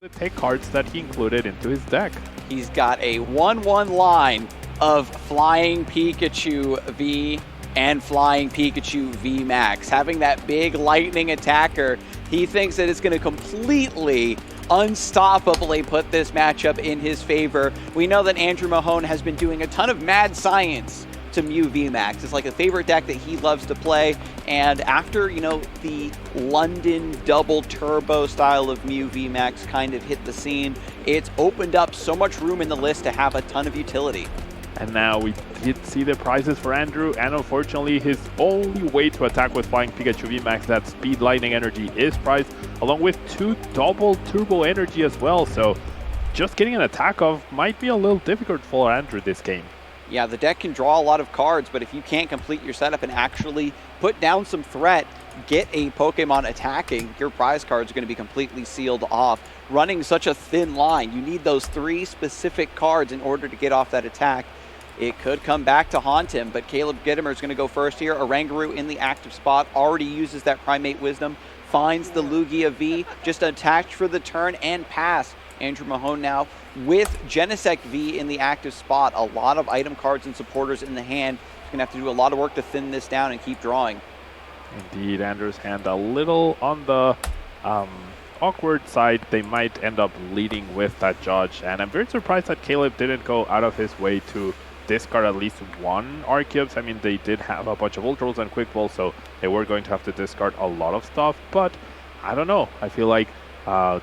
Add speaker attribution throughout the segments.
Speaker 1: take cards that he included into his deck.
Speaker 2: He's got a 1-1 line of Flying Pikachu V and Flying Pikachu V Max. Having that big lightning attacker, he thinks that it's going to completely unstoppably put this matchup in his favor. We know that Andrew Mahone has been doing a ton of mad science to Mew VMAX. It's like a favorite deck that he loves to play, and after, the London double turbo style of Mew VMAX kind of hit the scene, it's opened up so much room in the list to have a ton of utility.
Speaker 1: And now we did see the prizes for Andrew, and unfortunately his only way to attack with Flying Pikachu VMAX, that Speed Lightning Energy, is prized, along with 2 double turbo energy as well, so just getting an attack off might be a little difficult for Andrew this game.
Speaker 2: Yeah, the deck can draw a lot of cards, but if you can't complete your setup and actually put down some threat, get a Pokemon attacking, your prize cards are going to be completely sealed off. Running such a thin line, you need those 3 specific cards in order to get off that attack. It could come back to haunt him, but Caleb Gedemer is going to go first here. Oranguru in the active spot, already uses that Primate Wisdom, finds the Lugia V, just attached for the turn and pass. Andrew Mahone now with Genesect V in the active spot. A lot of item cards and supporters in the hand. He's going to have to do a lot of work to thin this down and keep drawing.
Speaker 1: Indeed, Andrew's hand a little on the awkward side. They might end up leading with that Judge, and I'm very surprised that Caleb didn't go out of his way to discard at least 1 Arceus. I mean, they did have a bunch of Ultras and Quick Balls, so they were going to have to discard a lot of stuff, but I don't know. I feel like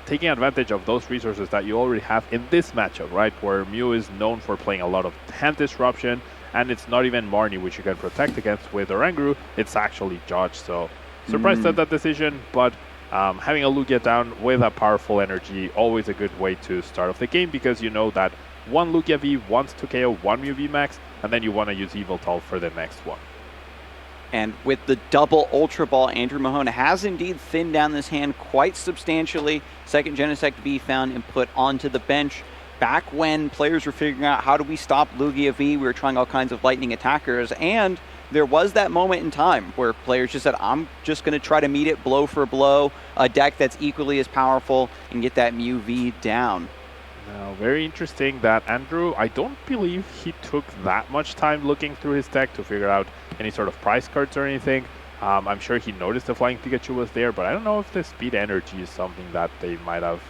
Speaker 1: taking advantage of those resources that you already have in this matchup, right, where Mew is known for playing a lot of hand disruption, and it's not even Marnie, which you can protect against with Oranguru, it's actually Judge. So surprised at that decision, but having a Lugia down with a powerful energy, always a good way to start off the game, because you know that 1 Lugia V wants to KO 1 Mew VMAX, and then you want to use Yveltal for the next one.
Speaker 2: And with the double Ultra Ball, Andrew Mahone has indeed thinned down this hand quite substantially. Second Genesect V found and put onto the bench. Back when players were figuring out how do we stop Lugia V, we were trying all kinds of lightning attackers, and there was that moment in time where players just said, I'm just going to try to meet it blow for blow, a deck that's equally as powerful, and get that Mew V down.
Speaker 1: Now, very interesting that Andrew, I don't believe he took that much time looking through his deck to figure out any sort of prize cards or anything. I'm sure he noticed the Flying Pikachu was there, but I don't know if the Speed Energy is something that they might have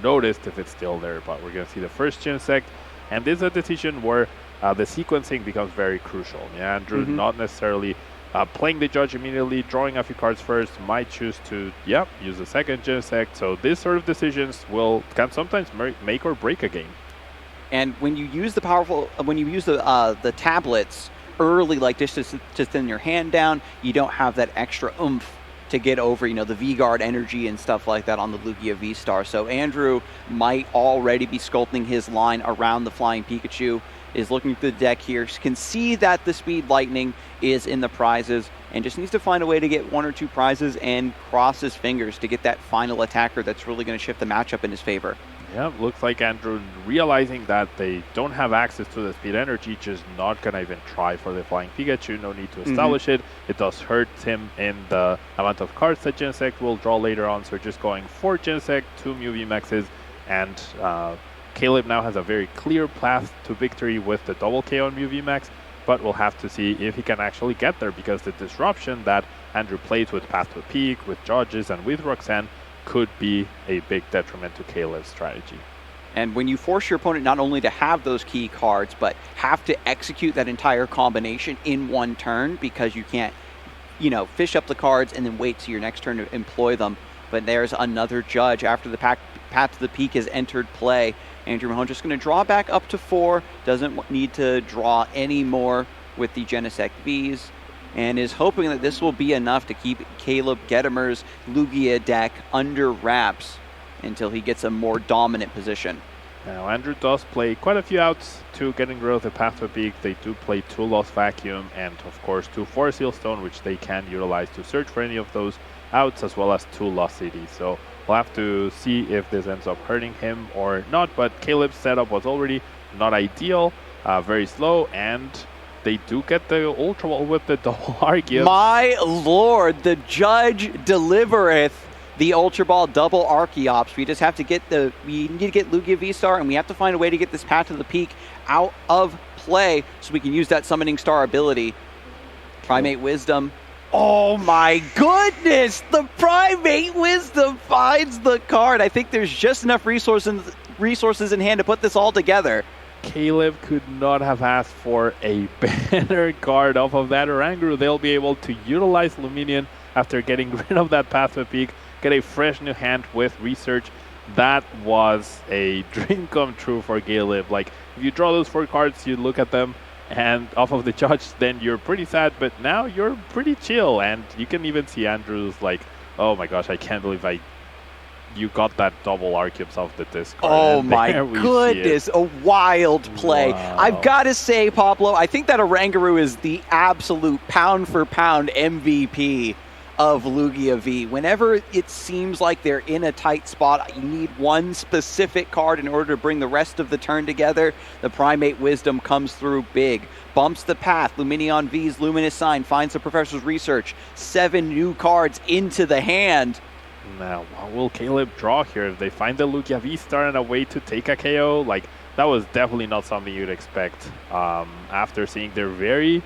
Speaker 1: noticed if it's still there. But we're going to see the first Genesect, and this is a decision where the sequencing becomes very crucial. Yeah, Andrew not necessarily playing the Judge immediately, drawing a few cards first, might choose to, use the second Genesect. So these sort of decisions can sometimes make or break a game.
Speaker 2: And when you use the the tablets early, like this, to thin your hand down, you don't have that extra oomph to get over, the V-Guard energy and stuff like that on the Lugia V-Star. So Andrew might already be sculpting his line around the Flying Pikachu, is looking through the deck here, can see that the Speed Lightning is in the prizes, and just needs to find a way to get 1 or 2 prizes and cross his fingers to get that final attacker that's really going to shift the matchup in his favor.
Speaker 1: Yeah, looks like Andrew realizing that they don't have access to the Speed Energy, just not going to even try for the Flying Pikachu. No need to establish it. It does hurt him in the amount of cards that Genesect will draw later on, so just going 4 Genesect, 2 Mew VMAXs, and Caleb now has a very clear path to victory with the double KO on Mew VMAX, but we'll have to see if he can actually get there, because the disruption that Andrew plays with Path to Peak, with Judges, and with Roxanne could be a big detriment to Caleb's strategy.
Speaker 2: And when you force your opponent not only to have those key cards, but have to execute that entire combination in one turn, because you can't, fish up the cards and then wait till your next turn to employ them. But there's another Judge after the Path to the Peak has entered play. Andrew Mahone just going to draw back up to 4, doesn't need to draw any more with the Genesect Vs, and is hoping that this will be enough to keep Caleb Gedemer's Lugia deck under wraps until he gets a more dominant position.
Speaker 1: Now, Andrew does play quite a few outs to getting rid of the Path to Peak. They do play 2 Lost Vacuum and, of course, 2 Forest Seal Stone, which they can utilize to search for any of those outs, as well as 2 Lost Cities. So we'll have to see if this ends up hurting him or not, but Caleb's setup was already not ideal, very slow, and they do get the Ultra Ball with the double Arceus.
Speaker 2: My lord, the Judge delivereth the Ultra Ball double Archeops. We just have to get we need to get Lugia V-Star, and we have to find a way to get this Path to the Peak out of play so we can use that Summoning Star ability. Primate Wisdom. Oh my goodness! The Primate Wisdom finds the card. I think there's just enough resources in hand to put this all together.
Speaker 1: Caleb could not have asked for a better card off of that Oranguru. They'll be able to utilize Luminion after getting rid of that Path to Peak, get a fresh new hand with Research. That was a dream come true for Caleb. Like, if you draw those 4 cards, you look at them, and off of the Judge, then you're pretty sad, but now you're pretty chill. And you can even see Andrew's like, oh my gosh, I can't believe you got that double Archeops off the discard.
Speaker 2: Oh my goodness, a wild play.
Speaker 1: Wow.
Speaker 2: I've got to say, Pablo, I think that Oranguru is the absolute pound for pound MVP of Lugia V. Whenever it seems like they're in a tight spot, you need one specific card in order to bring the rest of the turn together. The Primate Wisdom comes through big. Bumps the path. Luminion V's Luminous Sign finds the Professor's Research. 7 new cards into the hand.
Speaker 1: Now, what will Caleb draw here? If they find the Lugia V-Star and a way to take a KO, like, that was definitely not something you'd expect after seeing their very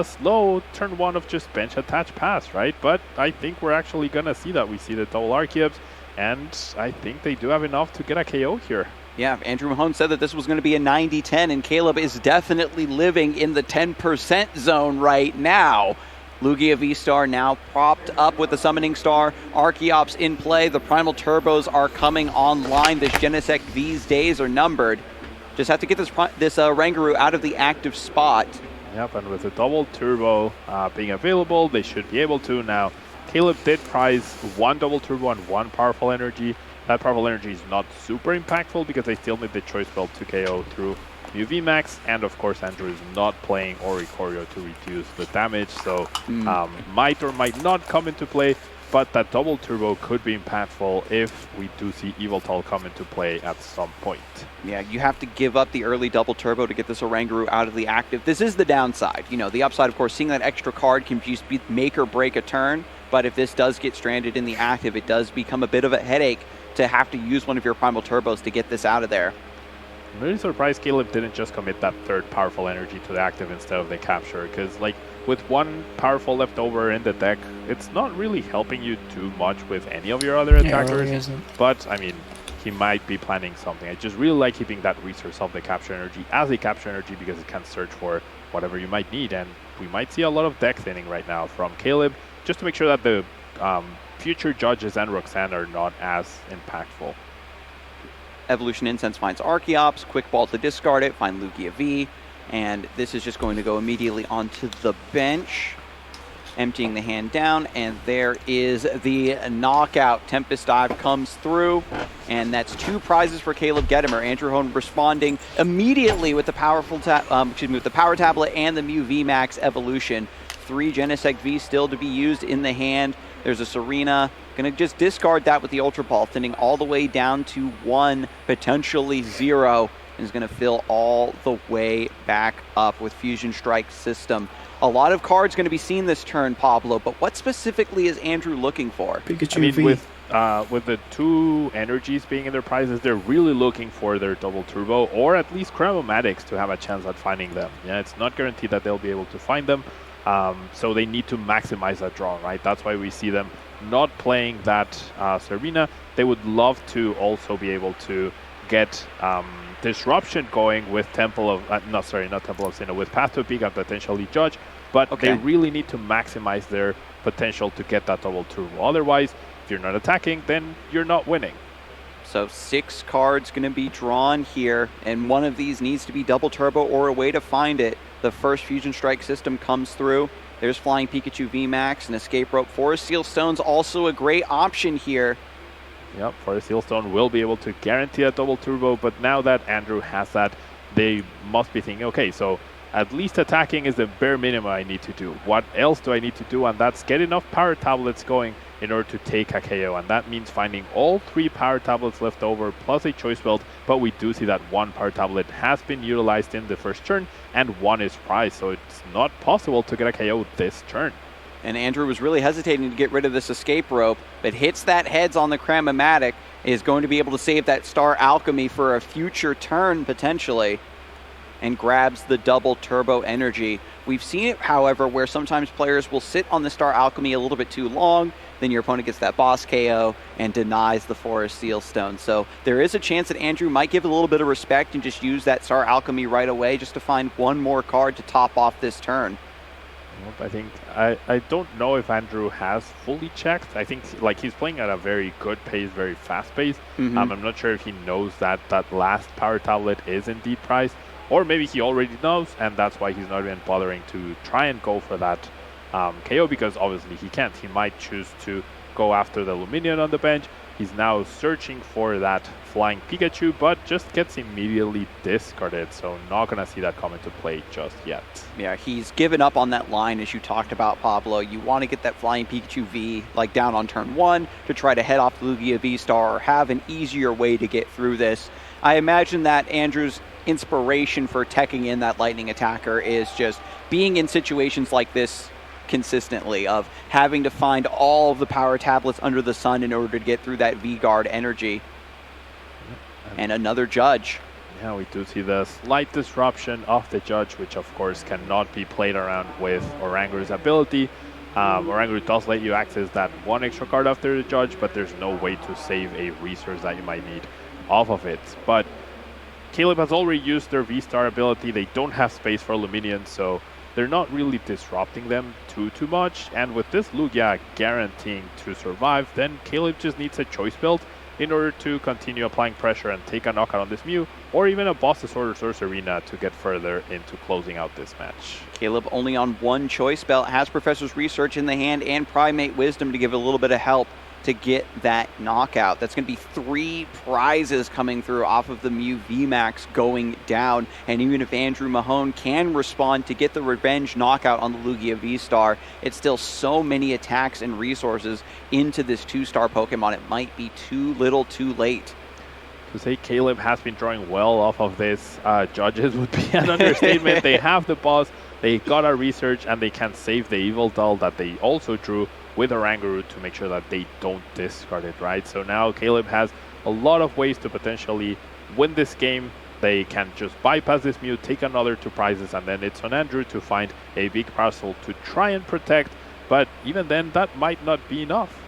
Speaker 1: slow turn 1 of just bench attach pass, right? But I think we're actually going to see that. We see the double Archeops, and I think they do have enough to get a KO here.
Speaker 2: Yeah, Andrew Mahone said that this was going to be a 90-10, and Caleb is definitely living in the 10% zone right now. Lugia V-Star now propped up with the Summoning Star. Archeops in play. The Primal Turbos are coming online. This Genesect V's days are numbered. Just have to get this Oranguru out of the active spot.
Speaker 1: Yep, and with the double turbo being available, they should be able to. Now, Caleb did prize 1 double turbo and 1 powerful energy. That powerful energy is not super impactful because they still need the choice belt to KO through UV Max, and of course Andrew is not playing Oricorio to reduce the damage, so might or might not come into play, but that double turbo could be impactful if we do see Yveltal come into play at some point.
Speaker 2: Yeah, you have to give up the early double turbo to get this Oranguru out of the active. This is the downside. You know, the upside, of course, seeing that extra card can just be make or break a turn, but if this does get stranded in the active, it does become a bit of a headache to have to use one of your Primal Turbos to get this out of there.
Speaker 1: I'm really surprised Caleb didn't just commit that 3rd powerful energy to the active instead of the capture, because like with 1 powerful left over in the deck, it's not really helping you too much with any of your other attackers.
Speaker 3: It really isn't.
Speaker 1: But I mean, he might be planning something. I just really like keeping that resource of the capture energy as a capture energy because it can search for whatever you might need, and we might see a lot of deck thinning right now from Caleb, just to make sure that the future Judges and Roxanne are not as impactful.
Speaker 2: Evolution Incense finds Archeops, Quick Ball to discard it, find Lugia V, and this is just going to go immediately onto the bench, emptying the hand down, and there is the knockout. Tempest Dive comes through, and that's 2 prizes for Caleb Gedemer. Andrew Mahone responding immediately with the with the Power Tablet and the Mew VMAX Evolution. 3 Genesect V still to be used in the hand. There's a Serena. Going to just discard that with the Ultra Ball, thinning all the way down to 1, potentially 0, and is going to fill all the way back up with Fusion Strike System. A lot of cards going to be seen this turn, Pablo, but what specifically is Andrew looking for?
Speaker 3: Pikachu
Speaker 1: I mean,
Speaker 3: V.
Speaker 1: with the 2 energies being in their prizes, they're really looking for their double turbo or at least Chromomatics to have a chance at finding them. Yeah, it's not guaranteed that they'll be able to find them, so they need to maximize that draw, right? That's why we see them not playing that Serena. They would love to also be able to get Disruption going with Temple of not Temple of Sinnoh, with Path to Peak and potentially Judge, but they really need to maximize their potential to get that double turbo. Otherwise, if you're not attacking, then you're not winning.
Speaker 2: So 6 cards going to be drawn here, and one of these needs to be double turbo or a way to find it. The first Fusion Strike System comes through. There's Flying Pikachu VMAX and Escape Rope. Forest Seal Stone's also a great option here.
Speaker 1: Yep, Forest Seal Stone will be able to guarantee a double turbo, but now that Andrew has that, they must be thinking, okay, so at least attacking is the bare minimum I need to do. What else do I need to do? And that's get enough Power Tablets going in order to take a KO, and that means finding all 3 Power Tablets left over plus a Choice Belt, but we do see that 1 Power Tablet has been utilized in the first turn and 1 is prized, so it's not possible to get a KO this turn.
Speaker 2: And Andrew was really hesitating to get rid of this escape rope, but hits that heads on the Cram-O-Matic, is going to be able to save that Star Alchemy for a future turn, potentially, and grabs the double turbo energy. We've seen it, however, where sometimes players will sit on the Star Alchemy a little bit too long, then your opponent gets that boss KO and denies the Forest Seal Stone. So there is a chance that Andrew might give a little bit of respect and just use that Star Alchemy right away just to find one more card to top off this turn.
Speaker 1: I think I don't know if Andrew has fully checked. I think like he's playing at a very good pace, very fast pace. I'm not sure if he knows that that last power tablet is indeed priced, or maybe he already knows, and that's why he's not even bothering to try and go for that KO, because obviously he can't. He might choose to go after the Luminion on the bench. He's now searching for that Flying Pikachu, but just gets immediately discarded, so not going to see that come into play just yet.
Speaker 2: Yeah, he's given up on that line, as you talked about, Pablo. You want to get that Flying Pikachu V like down on turn 1 to try to head off the Lugia V-Star or have an easier way to get through this. I imagine that Andrew's inspiration for teching in that Lightning Attacker is just being in situations like this consistently, of having to find all of the power tablets under the sun in order to get through that V-Guard energy. And another judge.
Speaker 1: Yeah, we do see the slight disruption of the judge, which of course cannot be played around with Oranguru's ability. Oranguru does let you access that one extra card after the judge, but there's no way to save a resource that you might need off of it. But Caleb has already used their V-Star ability. They don't have space for Luminion, so they're not really disrupting them too much. And with this Lugia guaranteeing to survive, then Caleb just needs a choice build in order to continue applying pressure and take a knockout on this Mew, or even a Boss's Order Sorcerina to get further into closing out this match.
Speaker 2: Caleb only on one choice belt, has Professor's Research in the hand and Primate Wisdom to give a little bit of help to get that knockout. That's going to be 3 prizes coming through off of the Mew VMAX going down. And even if Andrew Mahone can respond to get the revenge knockout on the Lugia V-Star, it's still so many attacks and resources into this 2-star Pokemon. It might be too little too late.
Speaker 1: To say Caleb has been drawing well off of this judges would be an understatement. They have the boss, they got a research, and they can save the Evil Doll that they also drew with Oranguru to make sure that they don't discard it, right? So now Caleb has a lot of ways to potentially win this game. They can just bypass this Mew, take another 2 prizes, and then it's on Andrew to find a big parcel to try and protect. But even then, that might not be enough.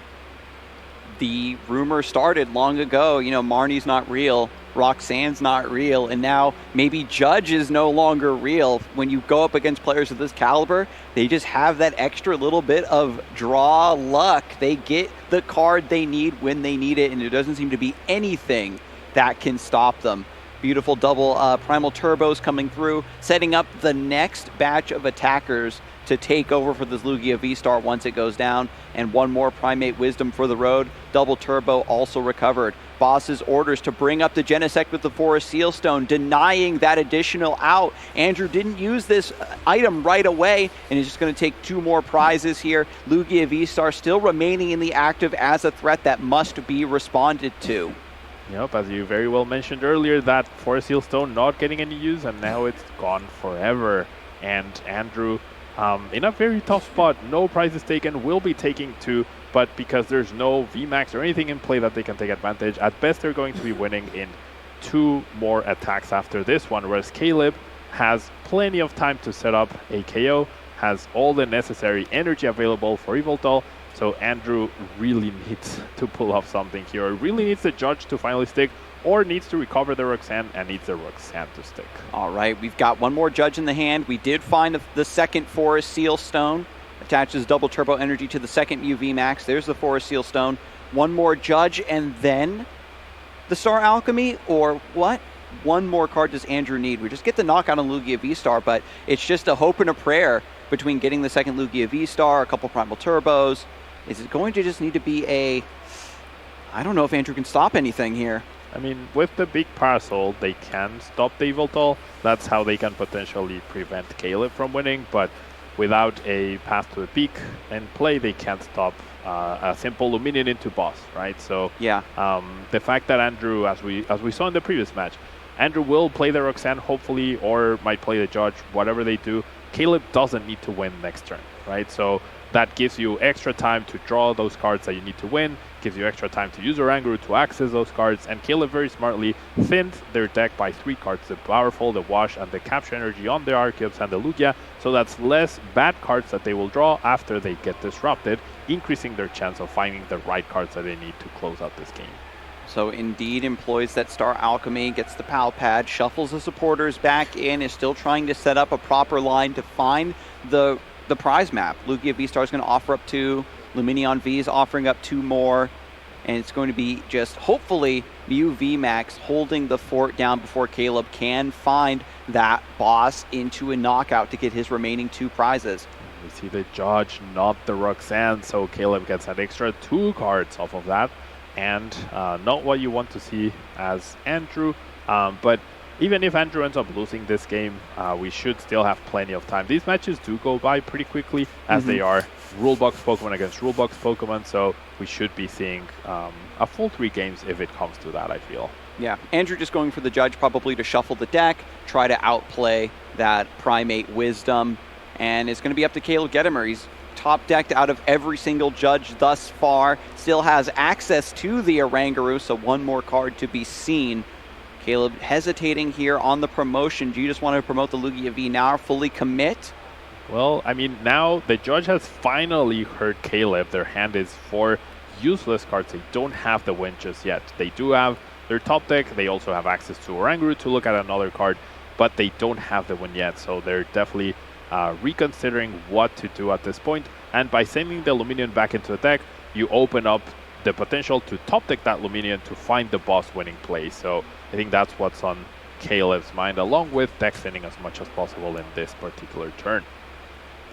Speaker 2: The rumor started long ago, you know, Marnie's not real, Roxanne's not real, and now maybe Judge is no longer real. When you go up against players of this caliber, they just have that extra little bit of draw luck. They get the card they need when they need it, and there doesn't seem to be anything that can stop them. Beautiful double Primal Turbos coming through, setting up the next batch of attackers to take over for this Lugia V-Star once it goes down. And one more Primate Wisdom for the road. Double Turbo also recovered. Boss's orders to bring up the Genesect with the Forest Seal Stone, denying that additional out. Andrew didn't use this item right away, and is just going to take 2 more prizes here. Lugia V-Star still remaining in the active as a threat that must be responded to.
Speaker 1: Yep, as you very well mentioned earlier, that Forest Seal Stone not getting any use, and now it's gone forever. And Andrew, in a very tough spot, no prizes taken, will be taking 2, but because there's no VMAX or anything in play that they can take advantage, at best they're going to be winning in 2 more attacks after this one, whereas Caleb has plenty of time to set up a KO, has all the necessary energy available for Evil Doll. So Andrew really needs to pull off something here. Really needs the Judge to finally stick, or needs to recover the Roxanne and needs the Roxanne to stick.
Speaker 2: All right, we've got one more Judge in the hand. We did find the second Forest Seal Stone. Attaches double turbo energy to the second UV Max. There's the Forest Seal Stone. One more Judge and then the Star Alchemy, or what? One more card does Andrew need? We just get the knockout on Lugia V-Star, but it's just a hope and a prayer between getting the second Lugia V-Star, a couple Primal Turbos. Is it going to just need to be a... I don't know if Andrew can stop anything here.
Speaker 1: I mean, with the big parcel, they can stop the Evil Doll. That's how they can potentially prevent Caleb from winning, but without a path to the peak in play, they can't stop a simple Luminion into boss, right? So
Speaker 2: yeah,
Speaker 1: the fact that Andrew, as we saw in the previous match, Andrew will play the Roxanne hopefully, or might play the Judge, whatever they do, Caleb doesn't need to win next turn, right? So that gives you extra time to draw those cards that you need to win, gives you extra time to use Oranguru to access those cards, and Caleb very smartly thinned their deck by 3 cards, the Powerful, the Wash, and the Capture Energy on the Archeops and the Lugia, so that's less bad cards that they will draw after they get disrupted, increasing their chance of finding the right cards that they need to close out this game.
Speaker 2: So Indeed employs that Star Alchemy, gets the Pal Pad, shuffles the supporters back in, is still trying to set up a proper line to find the prize map. Lugia V-Star is going to offer up 2, Luminion V is offering up 2 more, and it's going to be just hopefully Mew VMAX holding the fort down before Caleb can find that boss into a knockout to get his remaining 2 prizes.
Speaker 1: We see the Judge, not the Roxanne, so Caleb gets an extra 2 cards off of that, and not what you want to see as Andrew, but even if Andrew ends up losing this game, we should still have plenty of time. These matches do go by pretty quickly, as they are rulebox Pokemon against rulebox Pokemon, so we should be seeing a full 3 games if it comes to that, I feel.
Speaker 2: Yeah, Andrew just going for the Judge probably to shuffle the deck, try to outplay that Primate Wisdom, and it's going to be up to Caleb Gedemer. He's top decked out of every single Judge thus far, still has access to the Oranguru, so 1 more card to be seen. Caleb hesitating here on the promotion. Do you just want to promote the Lugia V now, fully commit?
Speaker 1: Well, I mean, now the Judge has finally heard Caleb. Their hand is 4 useless cards. They don't have the win just yet. They do have their top deck. They also have access to Oranguru to look at another card, but they don't have the win yet. So they're definitely reconsidering what to do at this point. And by sending the Luminion back into the deck, you open up the potential to top deck that Luminion to find the boss winning play. So I think that's what's on Caleb's mind, along with deck thinning as much as possible in this particular turn.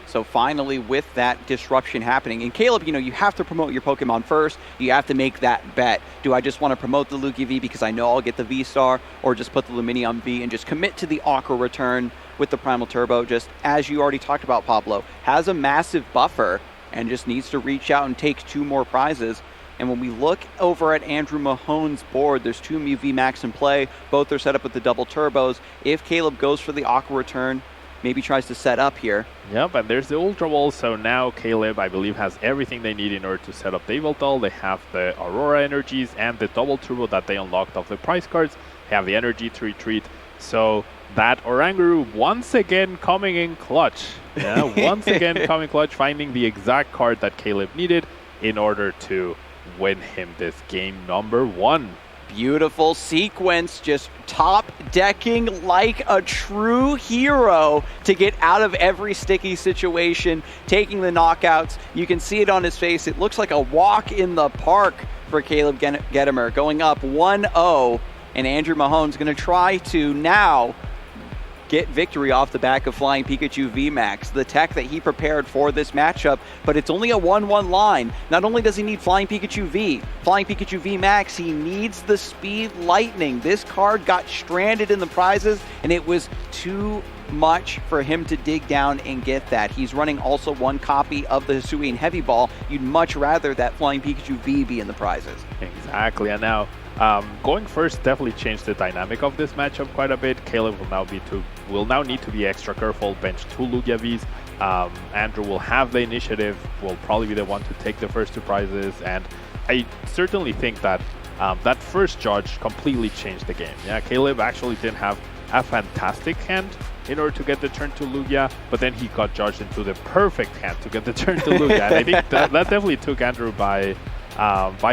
Speaker 2: So finally, with that disruption happening, and Caleb, you know, you have to promote your Pokemon first. You have to make that bet. Do I just want to promote the Lugia V because I know I'll get the V-Star, or just put the Luminion V and just commit to the Aqua return with the Primal Turbo? Just as you already talked about, Pablo, has a massive buffer and just needs to reach out and take 2 more prizes. And when we look over at Andrew Mahone's board, there's 2 Mew VMAX in play. Both are set up with the double turbos. If Caleb goes for the Aqua return, maybe tries to set up here.
Speaker 1: Yep, and there's the Ultra Wall, so now Caleb, I believe, has everything they need in order to set up the Yveltal. They have the Aurora energies and the double turbo that they unlocked off the prize cards. They have the energy to retreat. So that Oranguru once again coming in clutch. Yeah, once again coming clutch, finding the exact card that Caleb needed in order to win him this game number 1.
Speaker 2: Beautiful sequence, just top decking like a true hero to get out of every sticky situation, taking the knockouts. You can see it on his face. It looks like a walk in the park for Caleb Gedemer, going up 1-0, and Andrew Mahone's going to try to now get victory off the back of Flying Pikachu VMAX, the tech that he prepared for this matchup, but it's only a 1-1 line. Not only does he need Flying Pikachu VMAX, he needs the Speed Lightning. This card got stranded in the prizes, and it was too much for him to dig down and get that. He's running also 1 copy of the Hisuian Heavy Ball. You'd much rather that Flying Pikachu V be in the prizes.
Speaker 1: Exactly, and now going first definitely changed the dynamic of this matchup quite a bit. Caleb will now need to be extra careful, bench 2 Lugia Vs. Andrew will have the initiative, will probably be the one to take the first 2 prizes, and I certainly think that that first Judge completely changed the game. Yeah, Caleb actually didn't have a fantastic hand in order to get the turn to Lugia, but then he got judged into the perfect hand to get the turn to Lugia, and I think that definitely took Andrew by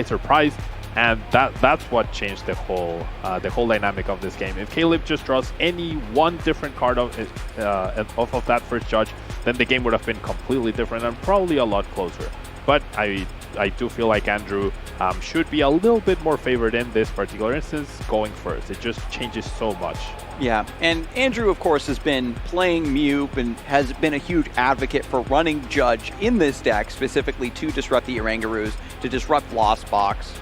Speaker 1: surprise. And that's what changed the whole dynamic of this game. If Caleb just draws any one different card off of that first Judge, then the game would have been completely different and probably a lot closer. But I do feel like Andrew should be a little bit more favored in this particular instance going first. It just changes so much.
Speaker 2: Yeah, and Andrew, of course, has been playing Mew and has been a huge advocate for running Judge in this deck, specifically to disrupt the Orangurus, to disrupt Lost Box.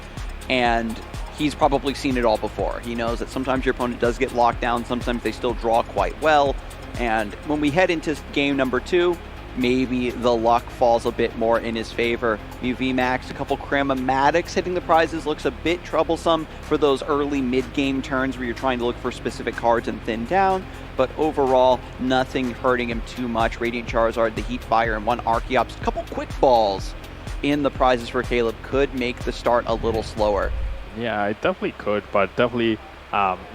Speaker 2: And he's probably seen it all before. He knows that sometimes your opponent does get locked down, sometimes they still draw quite well. And when we head into game number 2, maybe the luck falls a bit more in his favor. VMAX, a couple Cramomatics hitting the prizes looks a bit troublesome for those early mid-game turns where you're trying to look for specific cards and thin down, but overall, nothing hurting him too much. Radiant Charizard, the Heat Fire, and one Archeops. A couple quick balls in the prizes for Caleb could make the start a little slower.
Speaker 1: Yeah, it definitely could, but definitely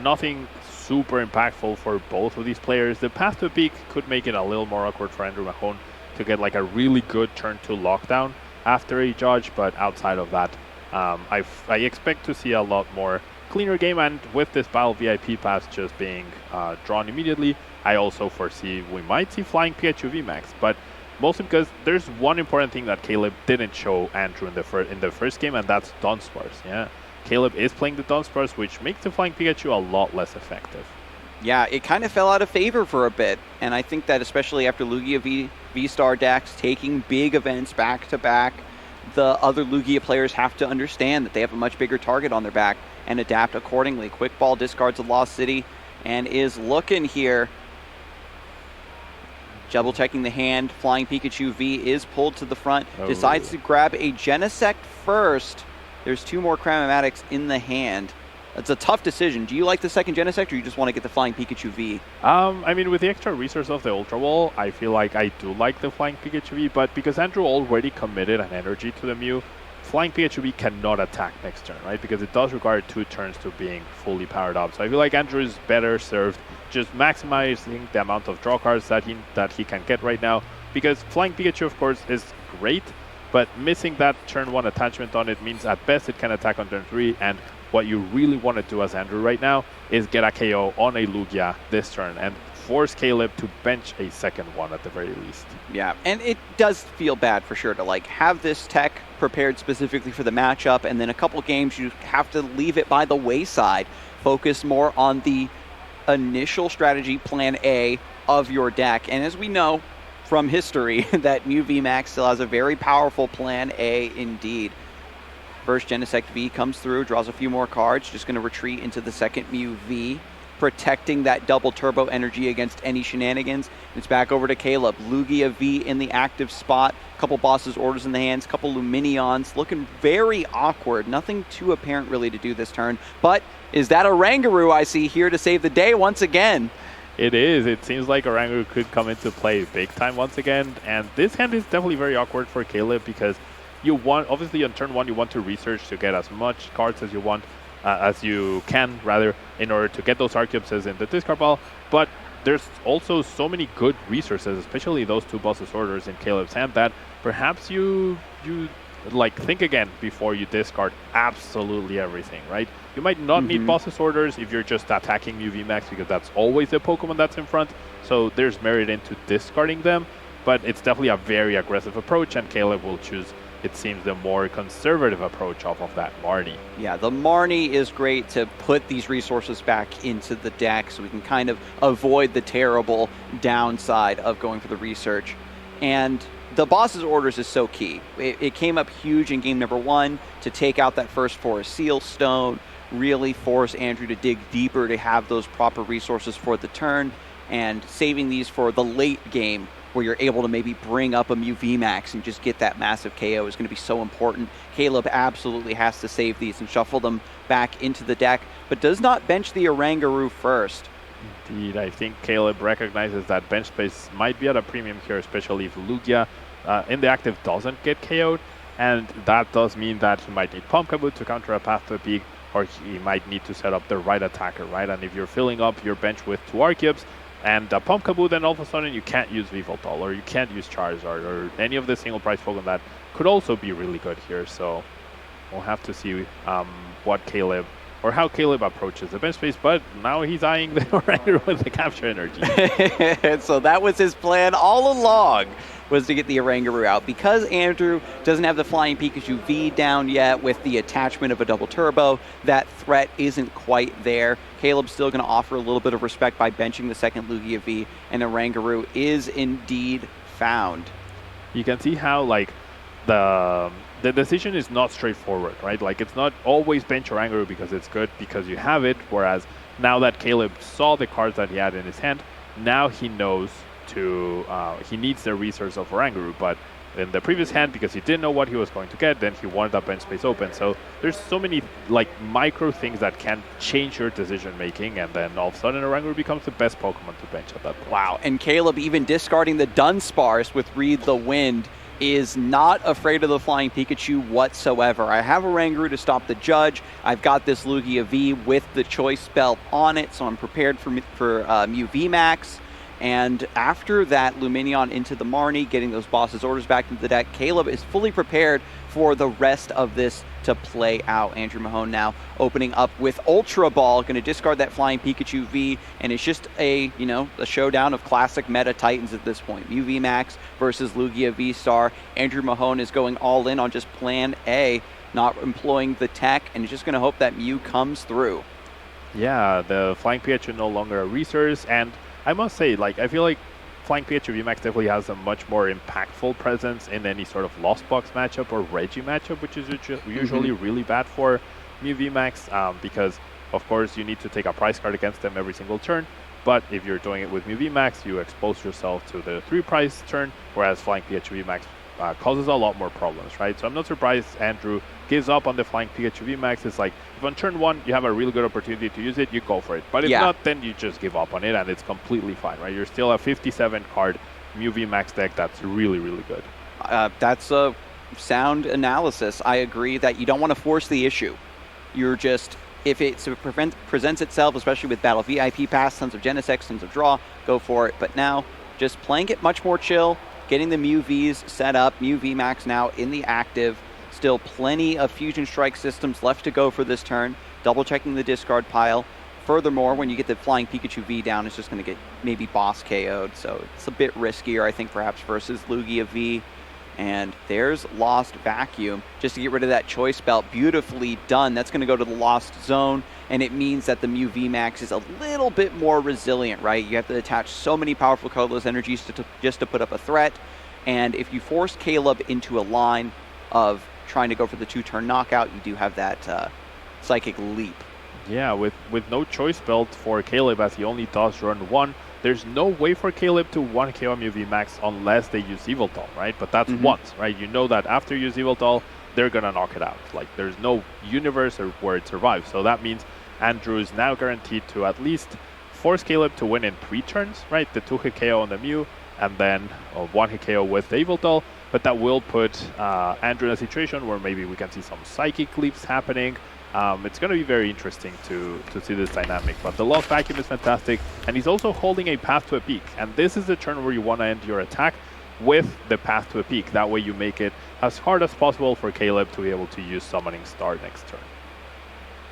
Speaker 1: nothing super impactful for both of these players. The path to peak could make it a little more awkward for Andrew Mahone to get like a really good turn to lockdown after a judge, but outside of that, I expect to see a lot more cleaner game, and with this Battle VIP pass just being drawn immediately, I also foresee we might see Flying Pikachu VMAX, but mostly because there's one important thing that Caleb didn't show Andrew in the first game, and that's Dunsparce. Yeah, Caleb is playing the Dunsparce, which makes the Flying Pikachu a lot less effective.
Speaker 2: Yeah, it kind of fell out of favor for a bit, and I think that especially after Lugia V-Star decks taking big events back-to-back, the other Lugia players have to understand that they have a much bigger target on their back and adapt accordingly. Quick Ball discards a Lost City and is looking here. Double checking the hand. Flying Pikachu V is pulled to the front. Decides to grab a Genesect first. There's two more Cramomatics in the hand. It's a tough decision. Do you like the second Genesect, or you just want to get the Flying Pikachu V?
Speaker 1: I mean, with the extra resource of the Ultra Wall, I feel like I do like the Flying Pikachu V, but because Andrew already committed an energy to the Mew, Flying Pikachu V cannot attack next turn, right? Because it does require 2 turns to being fully powered up. So I feel like Andrew is better served just maximizing the amount of draw cards that he can get right now. Because Flying Pikachu, of course, is great, but missing that turn 1 attachment on it means at best it can attack on turn 3, and what you really want to do as Andrew right now is get a KO on a Lugia this turn and force Caleb to bench a second one at the very least.
Speaker 2: Yeah, and it does feel bad for sure to like have this tech prepared specifically for the matchup, and then a couple games you have to leave it by the wayside. Focus more on the initial strategy, plan A, of your deck. And as we know from history, that Mew VMAX still has a very powerful plan A indeed. First Genesect V comes through, draws a few more cards, just going to retreat into the second Mew V, protecting that double turbo energy against any shenanigans. It's back over to Caleb. Lugia V in the active spot, couple Boss's Orders in the hands, couple Luminions, looking very awkward. Nothing too apparent really to do this turn, but is that Oranguru I see here to save the day once again?
Speaker 1: It is. It seems like Oranguru could come into play big time once again, and this hand is definitely very awkward for Caleb because you want, obviously on turn 1 you want to research to get as much cards as you want, as you can rather, in order to get those Archeopses in the discard pile, but there's also so many good resources, especially those 2 Boss's Orders in Caleb's hand, that perhaps you like think again before you discard absolutely everything, right? You might not need Boss's Orders if you're just attacking Mew VMAX, because that's always the Pokemon that's in front, so there's merit into discarding them, but it's definitely a very aggressive approach, and Caleb will choose, it seems, the more conservative approach off of that Marnie. Yeah,
Speaker 2: the Marnie is great to put these resources back into the deck so we can kind of avoid the terrible downside of going for the research. And the Boss's Orders is so key. It came up huge in game number 1 to take out that first Forest Seal Stone, really force Andrew to dig deeper to have those proper resources for the turn, and saving these for the late game where you're able to maybe bring up a Mew VMAX and just get that massive KO is going to be so important. Caleb absolutely has to save these and shuffle them back into the deck, but does not bench the Oranguru first.
Speaker 1: Indeed, I think Caleb recognizes that bench space might be at a premium here, especially if Lugia in the active doesn't get KO'd, and that does mean that he might need Pump Kaboot to counter a Path to Peak, or he might need to set up the right attacker, right? And if you're filling up your bench with 2 Archeops and Pump Kaboot, then all of a sudden you can't use Yveltal, or you can't use Charizard, or any of the single price Pokemon that could also be really good here. So we'll have to see what Caleb, or how Caleb approaches the bench space, but now he's eyeing the Oranguru with the capture energy.
Speaker 2: So that was his plan all along, was to get the Oranguru out. Because Andrew doesn't have the Flying Pikachu V down yet with the attachment of a double turbo, that threat isn't quite there. Caleb's still going to offer a little bit of respect by benching the second Lugia V, and Oranguru is indeed found.
Speaker 1: You can see how like the decision is not straightforward, right? Like it's not always bench Oranguru because it's good, because you have it, whereas now that Caleb saw the cards that he had in his hand, now he knows to, he needs the resource of Oranguru, but in the previous hand, because he didn't know what he was going to get, then he wanted that bench space open. So there's so many like micro things that can change your decision making, and then all of a sudden Oranguru becomes the best Pokemon to bench at that point.
Speaker 2: Wow, and Caleb even discarding the Dunsparce with Read the Wind is not afraid of the Flying Pikachu whatsoever. I have Oranguru to stop the Judge. I've got this Lugia V with the Choice Belt on it, so I'm prepared for Mew VMAX. And after that, Lumineon into the Marnie, getting those boss's orders back into the deck, Caleb is fully prepared for the rest of this to play out. Andrew Mahone now opening up with Ultra Ball, going to discard that Flying Pikachu V, and it's just a showdown of classic meta Titans at this point. Mew VMAX versus Lugia V-Star. Andrew Mahone is going all in on just Plan A, not employing the tech, and is just going to hope that Mew comes through.
Speaker 1: Yeah, the Flying Pikachu no longer a resource, and I must say, like, I feel like Flying Pikachu VMAX definitely has a much more impactful presence in any sort of Lost Box matchup or Reggie matchup, which is usually really bad for Mew VMAX, because, of course, you need to take a prize card against them every single turn. But if you're doing it with Mew VMAX, you expose yourself to the 3-prize turn, whereas Flying Pikachu VMAX causes a lot more problems, right? So I'm not surprised Andrew gives up on the Flying Pikachu VMAX. It's like, if on turn 1 you have a really good opportunity to use it, you go for it. But if not, then you just give up on it, and it's completely fine, right? You're still a 57-card Mew VMAX deck that's really, really good.
Speaker 2: That's a sound analysis. I agree that you don't want to force the issue. You're just, if it presents itself, especially with Battle VIP Pass, tons of Genesect, tons of draw, go for it. But now, just playing it much more chill, getting the Mew Vs set up, Mew VMAX now in the active. Still plenty of Fusion Strike systems left to go for this turn. Double checking the discard pile. Furthermore, when you get the Flying Pikachu V down, it's just going to get maybe boss KO'd. So it's a bit riskier, I think, perhaps versus Lugia V. And there's Lost Vacuum, just to get rid of that Choice Belt. Beautifully done. That's going to go to the Lost Zone, and it means that the Mew VMAX is a little bit more resilient, right? You have to attach so many powerful colorless energies just to put up a threat. And if you force Caleb into a line of trying to go for the 2-turn knockout, you do have that Psychic Leap.
Speaker 1: Yeah, with no Choice Belt for Caleb, as he only does run 1, there's no way for Caleb to 1-KO Mew VMAX unless they use Yveltal, right? But that's once, right? You know that after you use Yveltal, they're going to knock it out. Like, there's no universe where it survives. So that means Andrew is now guaranteed to at least force Caleb to win in 3 turns, right? The 2-hit KO on the Mew, and then a 1-hit KO with the Yveltal. But that will put Andrew in a situation where maybe we can see some Psychic Leaps happening. It's going to be very interesting to see this dynamic. But the Lost Vacuum is fantastic, and he's also holding a Path to a Peak. And this is the turn where you want to end your attack with the Path to a Peak. That way you make it as hard as possible for Caleb to be able to use Summoning Star next turn.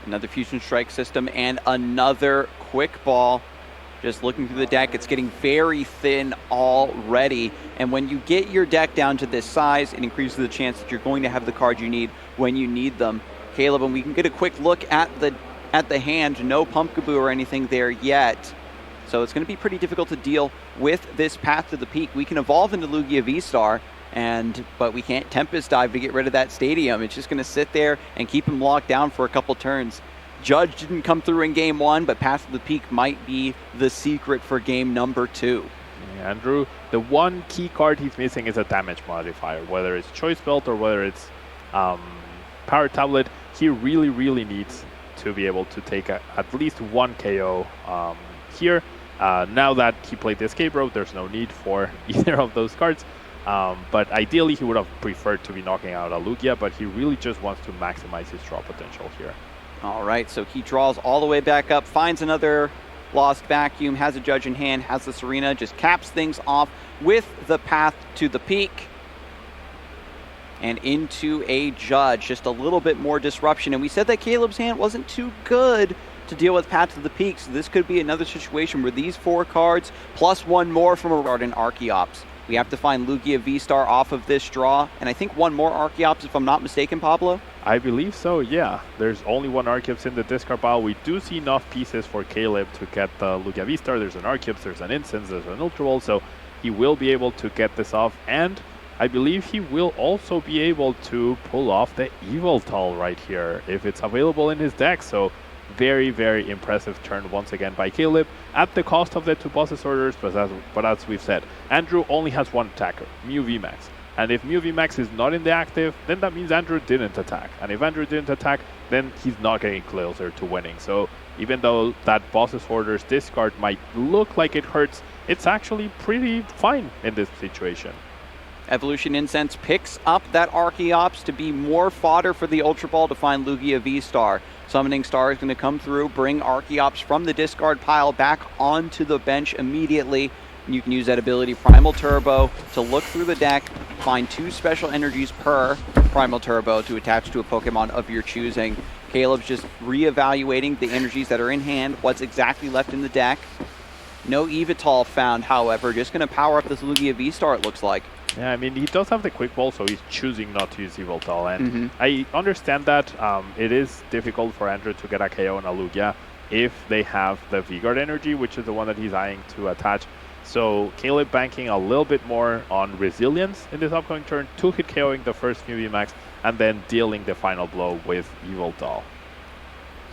Speaker 2: Another Fusion Strike system and another Quick Ball. Just looking through the deck, it's getting very thin already. And when you get your deck down to this size, it increases the chance that you're going to have the cards you need when you need them. Caleb, and we can get a quick look at the hand. No Pumpkaboo or anything there yet. So it's going to be pretty difficult to deal with this Path to the Peak. We can evolve into Lugia V-Star, but we can't Tempest Dive to get rid of that Stadium. It's just going to sit there and keep him locked down for a couple turns. Judge didn't come through in game 1, but Path to the Peak might be the secret for game number 2.
Speaker 1: Yeah, Andrew, the one key card he's missing is a damage modifier, whether it's Choice Belt or whether it's Power Tablet. He really, really needs to be able to take at least 1 KO here. Now that he played the Escape Rope, there's no need for either of those cards. But ideally, he would have preferred to be knocking out a Lugia, but he really just wants to maximize his draw potential here.
Speaker 2: All right, so he draws all the way back up, finds another Lost Vacuum, has a Judge in hand, has the Serena, just caps things off with the Path to the Peak. And into a Judge, just a little bit more disruption. And we said that Caleb's hand wasn't too good to deal with Path to the Peak, so this could be another situation where these 4 cards, plus 1 more from a Garden Archeops. We have to find Lugia V-Star off of this draw, and I think 1 more Archeops, if I'm not mistaken, Pablo?
Speaker 1: I believe so, yeah. There's only 1 Archeops in the discard pile. We do see enough pieces for Caleb to get the Lugia V-Star. There's an Archeops, there's an Instance, there's an Ultra Ball, so he will be able to get this off, and I believe he will also be able to pull off the Yveltal right here if it's available in his deck. So Very, very impressive turn once again by Caleb at the cost of the 2 bosses orders, but as we've said, Andrew only has one attacker, Mew VMAX. And if Mew VMAX is not in the active, then that means Andrew didn't attack. And if Andrew didn't attack, then he's not getting closer to winning. So even though that boss's orders discard might look like it hurts, it's actually pretty fine in this situation.
Speaker 2: Evolution Incense picks up that Archeops to be more fodder for the Ultra Ball to find Lugia V-Star. Summoning Star is going to come through, bring Archeops from the discard pile back onto the bench immediately. You can use that ability Primal Turbo to look through the deck, find 2 special energies per Primal Turbo to attach to a Pokemon of your choosing. Caleb's just reevaluating the energies that are in hand, what's exactly left in the deck. No Evital found, however, just going to power up this Lugia V-Star, it looks like.
Speaker 1: Yeah, I mean, he does have the Quick Ball, so he's choosing not to use Evital. And I understand that it is difficult for Andrew to get a KO on a Lugia if they have the V-Guard energy, which is the one that he's eyeing to attach. So Caleb banking a little bit more on resilience in this upcoming turn, 2-hit KOing the first Mew VMAX, and then dealing the final blow with Evital.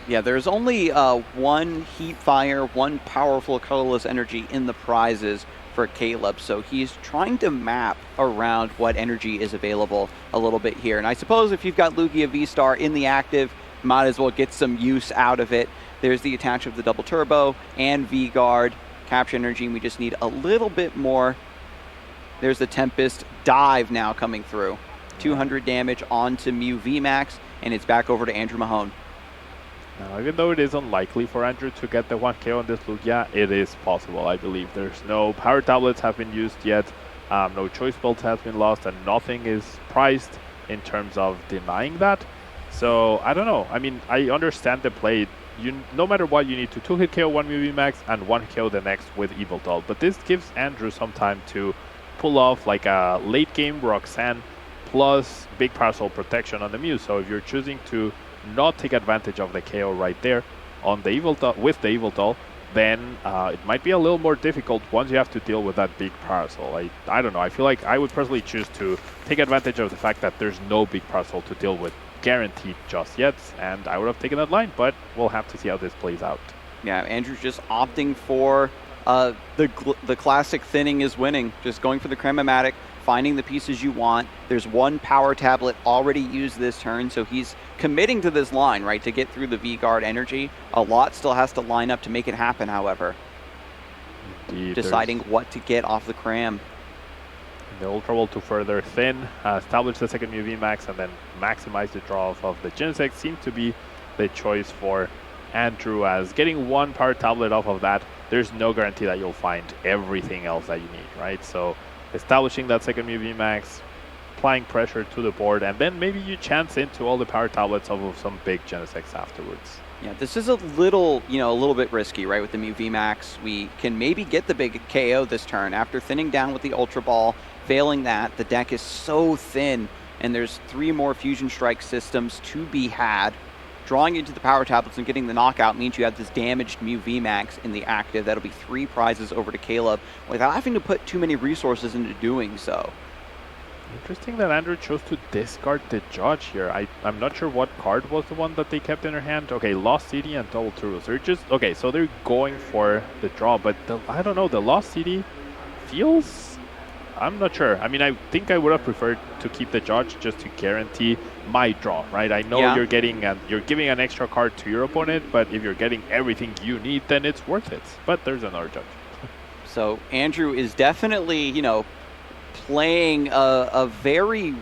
Speaker 2: Yeah, there's only 1 Heat Fire, 1 powerful colorless energy in the prizes for Caleb, so he's trying to map around what energy is available a little bit here. And I suppose if you've got Lugia V-Star in the active, might as well get some use out of it. There's the attach of the Double Turbo and V-Guard. Capture energy, and we just need a little bit more. There's the Tempest Dive now coming through. 200 damage onto Mew VMAX, and it's back over to Andrew Mahone.
Speaker 1: Now, even though it is unlikely for Andrew to get the 1K on this Lugia, it is possible, I believe. There's no power tablets have been used yet, no choice build has been lost, and nothing is priced in terms of denying that. So, I don't know. I mean, I understand the play. No matter what, you need to 2-hit KO one Mew VMAX and 1 KO the next with Evital. But this gives Andrew some time to pull off like a late game Roxanne plus big parcel protection on the Mew. So if you're choosing to not take advantage of the KO right there on the Evital with the Evital, then it might be a little more difficult once you have to deal with that big parcel. I don't know. I feel like I would personally choose to take advantage of the fact that there's no big parcel to deal with guaranteed just yet, and I would have taken that line, but we'll have to see how this plays out.
Speaker 2: Yeah, Andrew's just opting for the classic thinning is winning, just going for the Crematic, finding the pieces you want. There's 1 power tablet already used this turn, so he's committing to this line, right, to get through the V-Guard energy. A lot still has to line up to make it happen, however.
Speaker 1: Indeed,
Speaker 2: deciding what to get off the Cram.
Speaker 1: The Ultra Ball to further thin, establish the second Mew VMAX, and then maximize the draw off of the Genesect seems to be the choice for Andrew, as getting 1 power tablet off of that, there's no guarantee that you'll find everything else that you need, right? So establishing that second Mew VMAX, applying pressure to the board, and then maybe you chance into all the power tablets of some big Genesects afterwards.
Speaker 2: Yeah, this is a little bit risky, right, with the Mew VMAX. We can maybe get the big KO this turn after thinning down with the Ultra Ball. Failing that, the deck is so thin, and there's 3 more Fusion Strike systems to be had. Drawing into the power tablets and getting the knockout means you have this damaged Mew VMAX in the active. That'll be 3 prizes over to Caleb without having to put too many resources into doing so.
Speaker 1: Interesting that Andrew chose to discard the Judge here. I'm not sure what card was the one that they kept in their hand. Okay, Lost City and Double Turbo. So they're just, okay, so they're going for the draw, but I don't know, the Lost City feels, I'm not sure. I mean, I think I would have preferred to keep the Judge just to guarantee my draw, right? I know you're giving an extra card to your opponent, but if you're getting everything you need, then it's worth it. But there's another Judge.
Speaker 2: So Andrew is definitely, playing a very,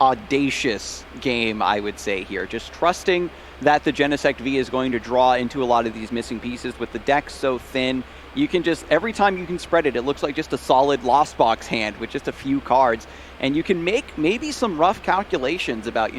Speaker 2: audacious game, I would say here. Just trusting that the Genesect V is going to draw into a lot of these missing pieces. With the deck so thin, you can just, every time you can spread it, it looks like just a solid Lost Box hand with just a few cards. And you can make maybe some rough calculations about,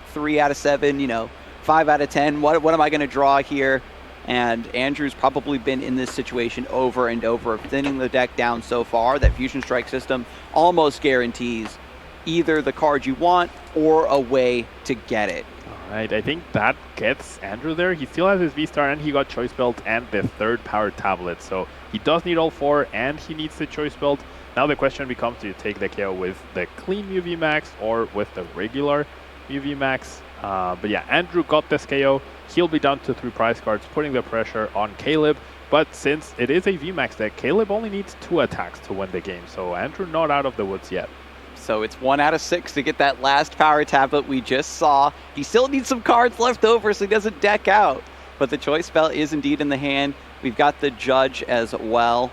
Speaker 2: 3 out of 7, 5 out of 10. What am I going to draw here? And Andrew's probably been in this situation over and over, thinning the deck down so far that Fusion Strike system almost guarantees either the card you want or a way to get it.
Speaker 1: All right, I think that gets Andrew there. He still has his V-Star, and he got Choice Belt and the 3rd power tablet. So he does need all 4, and he needs the Choice Belt. Now the question becomes, do you take the KO with the clean Mew VMAX or with the regular Mew VMAX. But yeah, Andrew got this KO. He'll be down to 3 prize cards, putting the pressure on Caleb. But since it is a VMAX deck, Caleb only needs 2 attacks to win the game. So Andrew not out of the woods yet.
Speaker 2: So it's 1 out of 6 to get that last power tablet we just saw. He still needs some cards left over so he doesn't deck out. But the choice spell is indeed in the hand. We've got the Judge as well.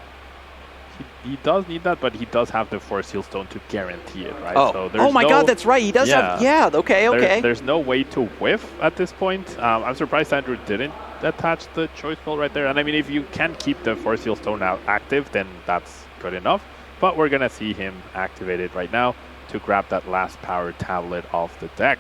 Speaker 1: He does need that, but he does have the Force Seal Stone to guarantee it, right?
Speaker 2: Oh,
Speaker 1: So
Speaker 2: oh my God, that's right. He does have, yeah, okay.
Speaker 1: There's no way to whiff at this point. I'm surprised Andrew didn't attach the choice spell right there. And I mean, if you can keep the Force Seal Stone out active, then that's good enough. But we're going to see him activated right now to grab that last power tablet off the deck.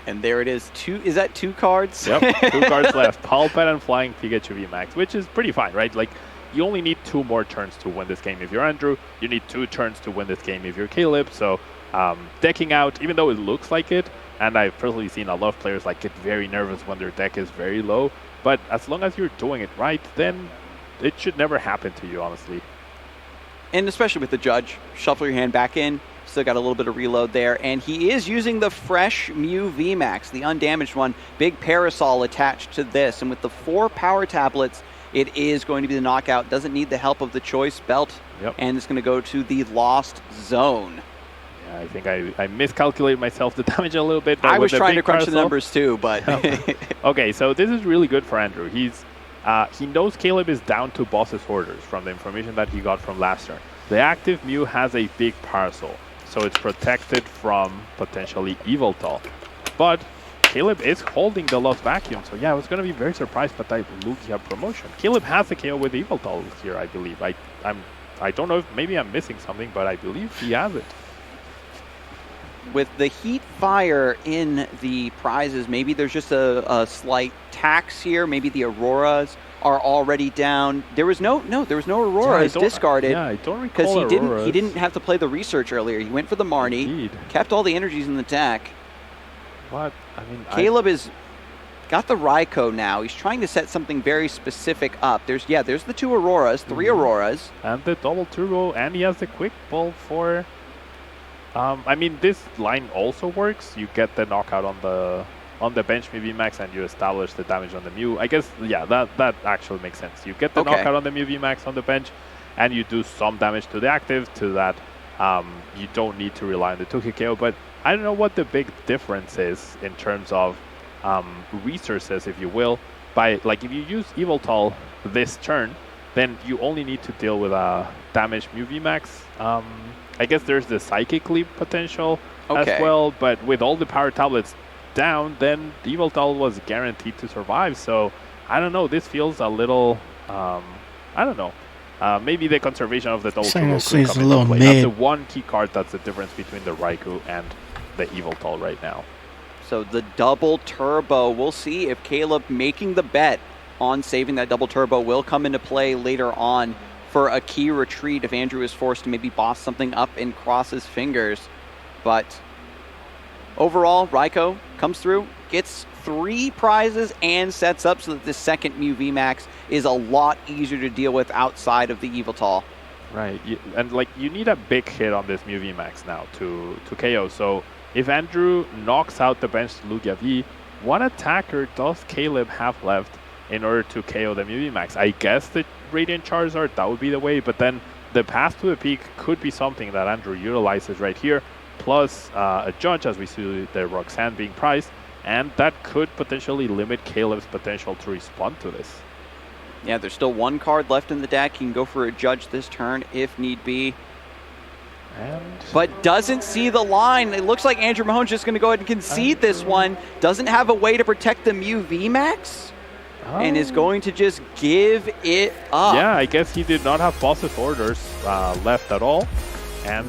Speaker 2: And there it is. Is that 2 cards?
Speaker 1: Yep, 2 cards left. Palpet and Flying Pikachu VMAX, which is pretty fine, right? Like, you only need 2 more turns to win this game if you're Andrew. You need 2 turns to win this game if you're Caleb. So decking out, even though it looks like it, and I've personally seen a lot of players like get very nervous when their deck is very low. But as long as you're doing it right, then it should never happen to you, honestly.
Speaker 2: And especially with the Judge, shuffle your hand back in. Still got a little bit of reload there. And he is using the fresh Mew VMAX, the undamaged one. Big Parasol attached to this. And with the 4 power tablets, it is going to be the knockout. Doesn't need the help of the choice belt.
Speaker 1: Yep.
Speaker 2: And it's going to go to the Lost Zone.
Speaker 1: Yeah, I think I miscalculated myself the damage a little bit.
Speaker 2: I was trying to crunch the numbers too, but...
Speaker 1: Okay, so this is really good for Andrew. He knows Caleb is down to Boss's Orders from the information that he got from last turn. The active Mew has a big Parasol, so it's protected from potentially Yveltal. But Caleb is holding the Lost Vacuum, so yeah, I was going to be very surprised by that Lugia promotion. Caleb has the KO with Yveltal here, I believe. I don't know if maybe I'm missing something, but I believe he has it.
Speaker 2: With the Heat Fire in the prizes, maybe there's just a slight tax here. Maybe the Auroras are already down. There was no Auroras discarded.
Speaker 1: Yeah, I don't recall
Speaker 2: because he didn't have to play the research earlier. He went for the Marnie,
Speaker 1: Indeed.
Speaker 2: Kept all the energies in the deck.
Speaker 1: What? I mean,
Speaker 2: Caleb is got the Raikou now. He's trying to set something very specific up. There's the 2 Auroras, 3 Auroras,
Speaker 1: and the double turbo, and he has the quick ball for. I mean, this line also works. You get the knockout on the bench Mew VMAX, and you establish the damage on the Mew. I guess, yeah, that actually makes sense. You get the knockout on the Mew VMAX on the bench, and you do some damage to the active. To that, you don't need to rely on the 2 KO. But I don't know what the big difference is in terms of resources, if you will. By like, if you use Yveltal this turn, then you only need to deal with a damaged Mew VMAX. I guess there's the Psychic Leap potential as well, but with all the power tablets down, then Yveltal was guaranteed to survive. So I don't know. This feels a little, I don't know. Maybe the conservation of the double turbo could come into play. That's the one key card that's the difference between the Raikou and the Yveltal right now.
Speaker 2: So the double turbo, we'll see if Caleb making the bet on saving that double turbo will come into play later on for a key retreat if Andrew is forced to maybe boss something up and cross his fingers. But overall, Raikou comes through, gets 3 prizes, and sets up so that the second Mew VMAX is a lot easier to deal with outside of the Yveltal.
Speaker 1: Right, and like you need a big hit on this Mew VMAX now to KO. So if Andrew knocks out the bench Lugia V, what attacker does Caleb have left in order to KO the Mew VMAX? I guess the Radiant Charizard, that would be the way, but then the path to the peak could be something that Andrew utilizes right here, plus a Judge, as we see the Roxanne being prized, and that could potentially limit Caleb's potential to respond to this.
Speaker 2: Yeah, there's still 1 card left in the deck. He can go for a Judge this turn if need be. But doesn't see the line. It looks like Andrew Mahone's just going to go ahead and concede this one. Doesn't have a way to protect the Mew VMAX. And is going to just give it up.
Speaker 1: Yeah, I guess he did not have Boss's Orders left at all. And